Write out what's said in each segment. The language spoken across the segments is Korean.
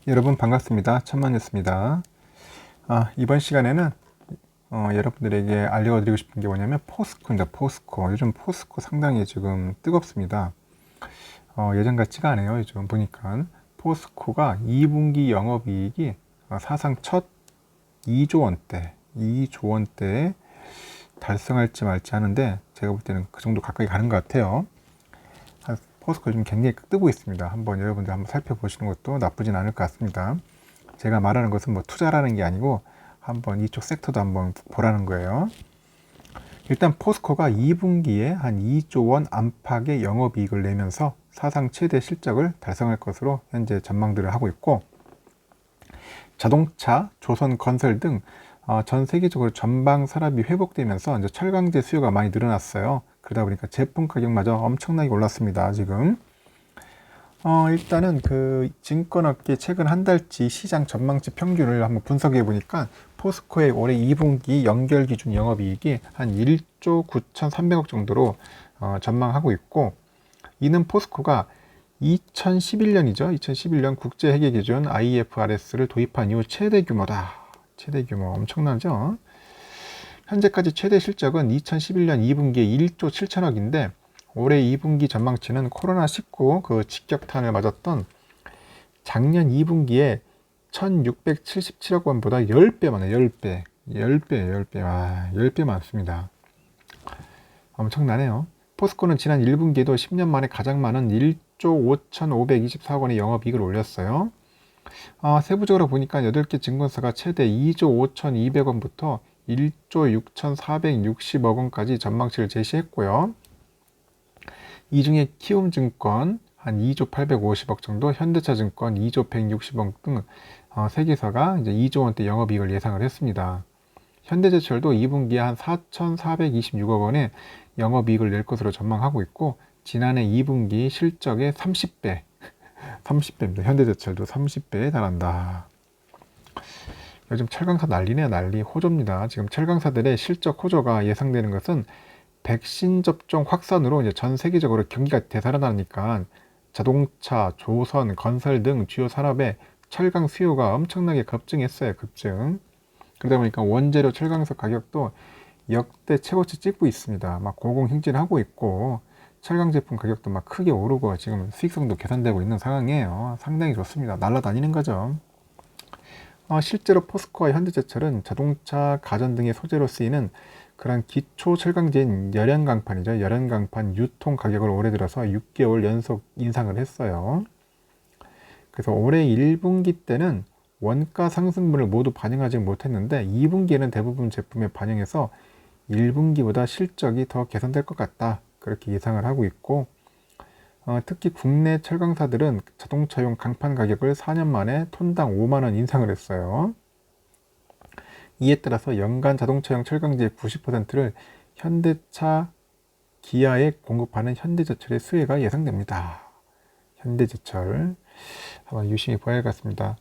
여러분 반갑습니다. 천만이었습니다. 이번 시간에는 여러분들에게 알려드리고 싶은 게 뭐냐면 포스코입니다. 포스코. 요즘 포스코 상당히 지금 뜨겁습니다. 예전 같지가 않아요. 요즘 보니까 포스코가 2분기 영업이익이 사상 첫 2조 원대, 2조 원대 달성할지 말지 하는데 제가 볼 때는 그 정도 가까이 가는 것 같아요. 포스코 요즘 굉장히 뜨고 있습니다. 한번 여러분들 한번 살펴보시는 것도 나쁘진 않을 것 같습니다. 제가 말하는 것은 뭐 투자라는 게 아니고 한번 이쪽 섹터도 한번 보라는 거예요. 일단 포스코가 2분기에 한 2조 원 안팎의 영업이익을 내면서 사상 최대 실적을 달성할 것으로 현재 전망들을 하고 있고, 자동차, 조선 건설 등 전 세계적으로 전방 산업이 회복되면서 이제 철강제 수요가 많이 늘어났어요. 그러다 보니까 제품 가격마저 엄청나게 올랐습니다. 지금 일단은 그 증권업계 최근 한 달치 시장 전망치 평균을 한번 분석해 보니까 포스코의 올해 2분기 연결 기준 영업이익이 한 1조 9,300억 정도로 전망하고 있고, 이는 포스코가 2011년이죠. 2011년 국제 회계 기준 IFRS를 도입한 이후 최대 규모다. 최대 규모 엄청나죠. 현재까지 최대 실적은 2011년 2분기에 1조 7천억인데 올해 2분기 전망치는 코로나19 그 직격탄을 맞았던 작년 2분기에 1677억 원보다 10배 많아요. 10배. 10배. 와, 10배 많습니다. 엄청나네요. 포스코는 지난 1분기에도 10년 만에 가장 많은 1조 5,524억 원의 영업이익을 올렸어요. 세부적으로 보니까 8개 증권사가 최대 2조 5,200원부터 1조 6,460억 원까지 전망치를 제시했고요. 이 중에 키움증권 한 2조 850억 정도, 현대차증권 2조 160억 등 세 개사가 이제 2조 원대 영업이익을 예상을 했습니다. 현대제철도 2분기에 한 4,426억 원의 영업이익을 낼 것으로 전망하고 있고, 지난해 2분기 실적의 30배, 30배입니다. 현대제철도 30배에 달한다. 요즘 철강사 난리네요. 난리. 호조입니다. 지금 철강사들의 실적 호조가 예상되는 것은 백신 접종 확산으로 이제 전 세계적으로 경기가 되살아나니까 자동차, 조선, 건설 등 주요 산업에 철강 수요가 엄청나게 급증했어요. 급증. 그러다 보니까 원재료 철강석 가격도 역대 최고치 찍고 있습니다. 막 고공행진하고 있고 철강 제품 가격도 막 크게 오르고 지금 수익성도 개선되고 있는 상황이에요. 상당히 좋습니다. 날아다니는 거죠. 실제로 포스코와 현대제철은 자동차, 가전 등의 소재로 쓰이는 그런 기초 철강제인 열연강판이죠. 열연강판 유통 가격을 올해 들어서 6개월 연속 인상을 했어요. 그래서 올해 1분기 때는 원가 상승분을 모두 반영하지 못했는데 2분기에는 대부분 제품에 반영해서 1분기보다 실적이 더 개선될 것 같다. 그렇게 예상을 하고 있고, 특히 국내 철강사들은 자동차용 강판 가격을 4년 만에 톤당 5만원 인상을 했어요. 이에 따라서 연간 자동차용 철강제의 90%를 현대차, 기아에 공급하는 현대제철의 수혜가 예상됩니다. 현대제철 한번 유심히 봐야 할 것 같습니다.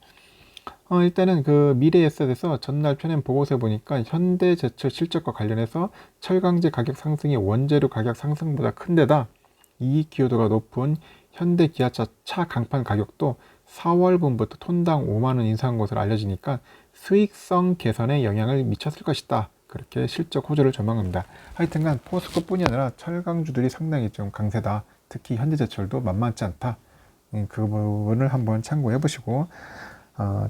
일단은 그 미래에셋에서 전날 펴낸 보고서에 보니까 현대제철 실적과 관련해서 철강제 가격 상승이 원재료 가격 상승보다 큰 데다 이익 기여도가 높은 현대 기아차 차 강판 가격도 4월분부터 톤당 5만원 인상한 것으로 알려지니까 수익성 개선에 영향을 미쳤을 것이다. 그렇게 실적 호조를 전망합니다. 하여튼간 포스코뿐이 아니라 철강주들이 상당히 좀 강세다. 특히 현대제철도 만만치 않다. 그 부분을 한번 참고해 보시고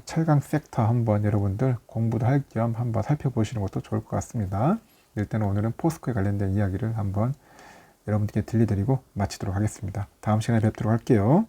철강 섹터 한번 여러분들 공부도 할 겸 한번 살펴보시는 것도 좋을 것 같습니다. 일단 오늘은 포스코에 관련된 이야기를 한번 여러분들께 들려드리고 마치도록 하겠습니다. 다음 시간에 뵙도록 할게요.